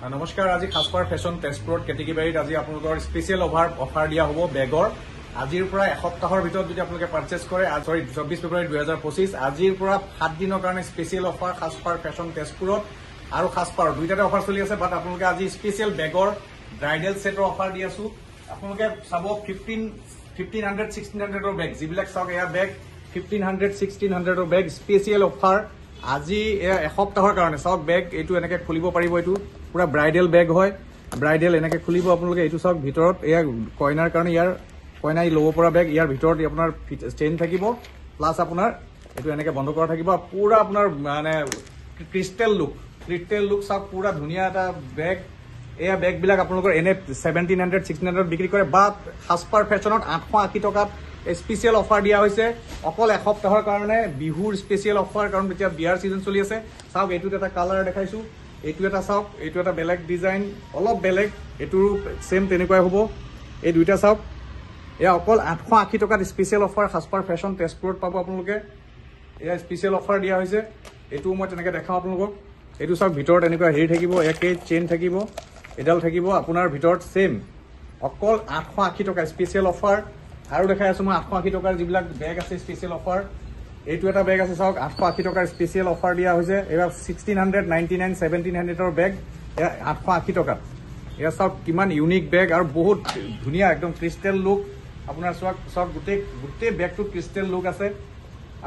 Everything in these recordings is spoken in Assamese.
নমস্কাৰ আজি খাসপাৰ ফেশ্বন তেজপুৰত কেটেগৰীত আজি আপোনালোকৰ স্পেচিয়েল অফাৰ দিয়া হ'ব বেগৰ আজিৰ পৰা এসপ্তাহৰ ভিতৰত যদি আপোনালোকে পাৰচেজ কৰে 24 ফেব্ৰুৱাৰী 2025 আজিৰ পৰা 7 দিনৰ কাৰণে স্পেচিয়েল অফাৰ খাসপাৰ ফেশ্বন তেজপুৰত আৰু খাসপাৰ দুইটাতে অফাৰ চলি আছে বাট আপোনালোকে আজি স্পেচিয়েল বেগৰ ব্ৰাইডেল সেটৰ অফাৰ দি আছো আপোনালোকে চাব 1500 1600 বেগ যিবিলাক চাওক এয়া বেগ 1500 1600 বেগ স্পেচিয়েল অফাৰ আজি এসপ্তাহৰ কাৰণে চাওক বেগ এইটো এনেকে খুলিব পাৰিব এইটো পুৰা ব্ৰাইডেল বেগ হয় ব্ৰাইডেল এনেকে খুলিব আপোনালোকে এইটো চাওক ভিতৰত এয়া কইনাৰ কাৰণে ইয়াৰ কইনাই ল'ব পৰা বেগ ইয়াৰ ভিতৰত আপোনাৰ চেইন থাকিব প্লাস আপোনাৰ এইটো এনেকে বন্ধ কৰা থাকিব পুৰা আপোনাৰ মানে ক্ৰিষ্টেল লুক চাওক পুৰা ধুনীয়া এটা বেগ এয়া বেগ বিলাক আপোনালোকৰ এনে 1700 1600 বিক্ৰী কৰে বাট খাসপাৰ ফেশ্বনত 880 টকাত স্পেচিয়েল অফাৰ দিয়া হৈছে অকল এসপ্তাহৰ কাৰণে বিহুৰ স্পেচিয়েল অফাৰ কাৰণ এতিয়া বিয়াৰ সিজন চলি আছে চাওক এইটোত এটা কালাৰ দেখাইছো এইটো এটা চাওক এইটো এটা বেলেগ ডিজাইন অলপ বেলেগ এইটো সেম তেনেকুৱাই হ'ব এই দুইটা চাওক এয়া অকল 880 টকাত স্পেচিয়েল অফাৰ খাসপাৰ ফেশ্বন তেজপুৰত পাব আপোনালোকে এয়া স্পেচিয়েল অফাৰ দিয়া হৈছে এইটো মই তেনেকৈ দেখাওঁ আপোনালোকক এইটো চাওক ভিতৰত এনেকুৱা হেৰি থাকিব একে চেইন থাকিব এডাল থাকিব আপোনাৰ ভিতৰত সেম অকল 880 টকা স্পেচিয়েল অফাৰ আৰু দেখাই আছো মই 880 টকাৰ যিবিলাক বেগ আছে স্পেচিয়েল অফাৰ এইটো এটা বেগ আছে চাওক 880 টকাৰ স্পেচিয়েল অফাৰ দিয়া হৈছে এবাৰ 1699 1700 বেগ 880 টকাত এয়া চাওক কিমান ইউনিক বেগ আৰু বহুত ধুনীয়া একদম ক্ৰিষ্টেল লুক আপোনাৰ চাওক গোটেই বেগটো ক্ৰিষ্টেল লুক আছে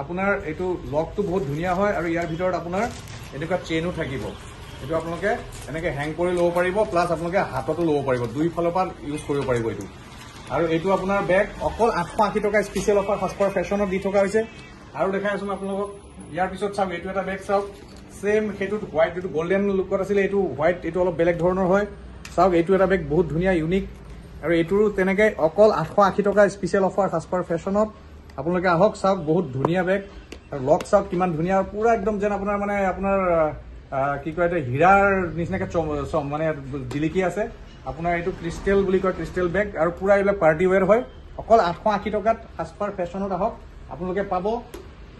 আপোনাৰ এইটো লকটো বহুত ধুনীয়া হয় আৰু ইয়াৰ ভিতৰত আপোনাৰ এনেকুৱা চেইনো থাকিব এইটো আপোনালোকে এনেকে হেং কৰি ল'ব পাৰিব প্লাস আপোনালোকে হাততো ল'ব পাৰিব দুই ফালৰ পৰা ইউজ কৰিব পাৰিব এইটো আৰু এইটো আপোনাৰ বেগ অকল 880 টকা স্পেচিয়েল অফাৰ খাসপাৰ ফেশ্বনত দি থকা হৈছে আৰু দেখাই আছো আপোনালোকক ইয়াৰ পিছত চাওক এইটো এটা বেগ চাওক সেম সেইটো হোৱাইট এইটো গোল্ডেন লুকত আছিলে এইটো হোৱাইট এইটো অলপ বেলেগ ধৰণৰ হয় চাওক এইটো এটা বেগ বহুত ধুনীয়া ইউনিক আৰু এইটোৰো তেনেকৈ অকল 880 টকা স্পেচিয়েল অফাৰ খাসপাৰ ফেশ্বনত আপোনালোকে আহক চাওক বহুত ধুনীয়া বেগ আৰু লক চাওক কিমান ধুনীয়া পুৰা একদম যেন আপোনাৰ মানে আপোনাৰ কি কয় এইটো হীৰাৰ নিচিনাকৈ মানে জিলিকি আছে আপোনাৰ এইটো ক্ৰিষ্টেল বুলি কয় ক্ৰিষ্টেল বেগ আৰু পুৰা এইবিলাক পাৰ্টি ৱেৰ হয় অকল 880 টকাত খাসপাৰ ফেশ্বনত আহক আপোনালোকে পাব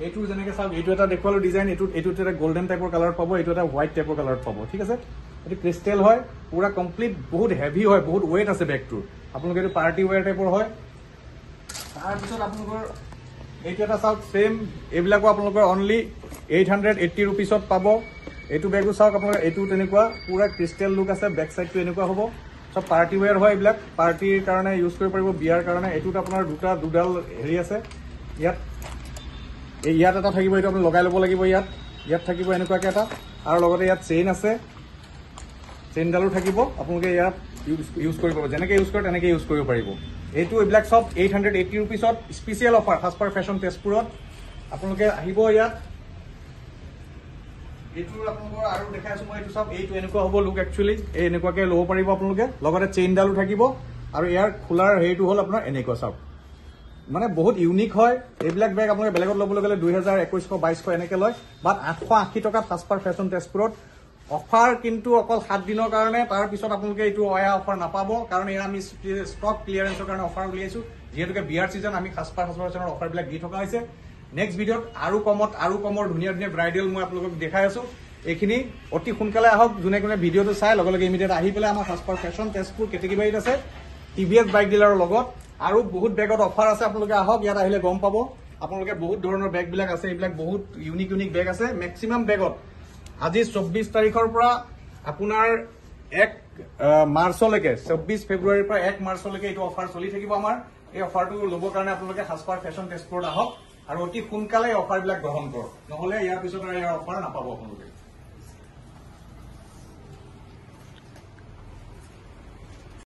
এইটো যেনেকৈ চাওক এইটো এটা দেখুৱালো ডিজাইন এইটো এটা গোল্ডেন টাইপৰ কালাৰত পাব এইটো এটা হোৱাইট টাইপৰ কালাৰত পাব ঠিক আছে এইটো ক্ৰিষ্টেল হয় পুৰা কমপ্লিট বহুত হেভি হয় বহুত ৱেইট আছে বেগটোৰ আপোনালোকে এইটো পাৰ্টি ৱেৰ টাইপৰ হয় তাৰপিছত আপোনালোকৰ এইটো এটা চাওক সেম এইবিলাকো আপোনালোকৰ অনলি 880 ৰুপিছত পাব এইটো বেগো চাওক আপোনালোকে এইটো তেনেকুৱা পুৰা ক্ৰিষ্টেল লুক আছে বেক চাইডটো এনেকুৱা হ'ব সব পাৰ্টি ৱেৰ হয় এইবিলাক পাৰ্টিৰ কাৰণে ইউজ কৰিব পাৰিব বিয়াৰ কাৰণে এইটোত আপোনাৰ দুডাল হেৰি আছে ইয়াত এটা থাকিব এইটো আপুনি লগাই ল'ব লাগিব ইয়াত থাকিব এনেকুৱাকৈ এটা আৰু লগতে ইয়াত চেইন আছে চেইনডালো থাকিব আপোনালোকে ইয়াত ইউজ কৰিব পাৰিব যেনেকৈ ইউজ কৰে তেনেকৈ ইউজ কৰিব পাৰিব এইটো এইবিলাক চব 880 ৰুপিছত স্পেচিয়েল অফাৰ খাসপাৰ ফেশ্বন তেজপুৰত আপোনালোকে আহিব ইয়াত এইটো আপোনালোকৰ আৰু দেখাই আছো মই এইটো চাওক এইটো এনেকুৱা হ'ব লুক একচুৱেলি এই এনেকুৱাকৈ ল'ব পাৰিব আপোনালোকে লগতে চেইনডালো থাকিব আৰু ইয়াৰ খোলাৰ হেৰিটো হ'ল আপোনাৰ এনেকুৱা চাওক মানে বহুত ইউনিক হয় এইবিলাক বেগ আপোনালোকে বেলেগত ল'বলৈ গ'লে 2000 2100 2200 এনেকৈ লয় বাট 880 টকাত খাসপাৰ ফেশ্বন তেজপুৰত অফাৰ কিন্তু অকল 7 দিনৰ কাৰণে তাৰপিছত আপোনালোকে এইটো অফাৰ নাপাব কাৰণ এয়া আমি ষ্টক ক্লিয়াৰেন্সৰ কাৰণে অফাৰ উলিয়াইছো যিহেতুকে বিয়াৰ সিজন আমি খাসপাৰ ফেশ্বনৰ অফাৰবিলাক দি থকা হৈছে নেক্সট ভিডিঅ'ত আৰু কমৰ ধুনীয়া ব্ৰাইডেল মই আপোনালোকক দেখাই আছো এইখিনি অতি সোনকালে আহক যোনে ভিডিঅ'টো চাই লগে ইমিডিয়েট আহি পেলাই আমাৰ খাসপাৰ ফেশ্বন তেজপুৰ কেটেগৰীত আছে টিভিএছ বাইক ডিলাৰৰ লগত আৰু বহুত বেগত অফাৰ আছে আপোনালোকে আহক ইয়াত আহিলে গম পাব আপোনালোকে বহুত ধৰণৰ বেগবিলাক আছে এইবিলাক বহুত ইউনিক বেগ আছে মেক্সিমাম বেগত আজি 24 তাৰিখৰ পৰা আপোনাৰ 1 মাৰ্চলৈকে 24 ফেব্ৰুৱাৰীৰ পৰা 1 মাৰ্চলৈকে এইটো অফাৰ চলি থাকিব আমাৰ এই অফাৰটো ল'বৰ কাৰণে আপোনালোকে খাসপাৰ ফেশ্বন তেজপুৰত আহক আৰু অতি সোনকালে অফাৰবিলাক গ্ৰহণ কৰক নহ'লে ইয়াৰ পিছত ইয়াৰ অফাৰ নাপাব আপোনালোকে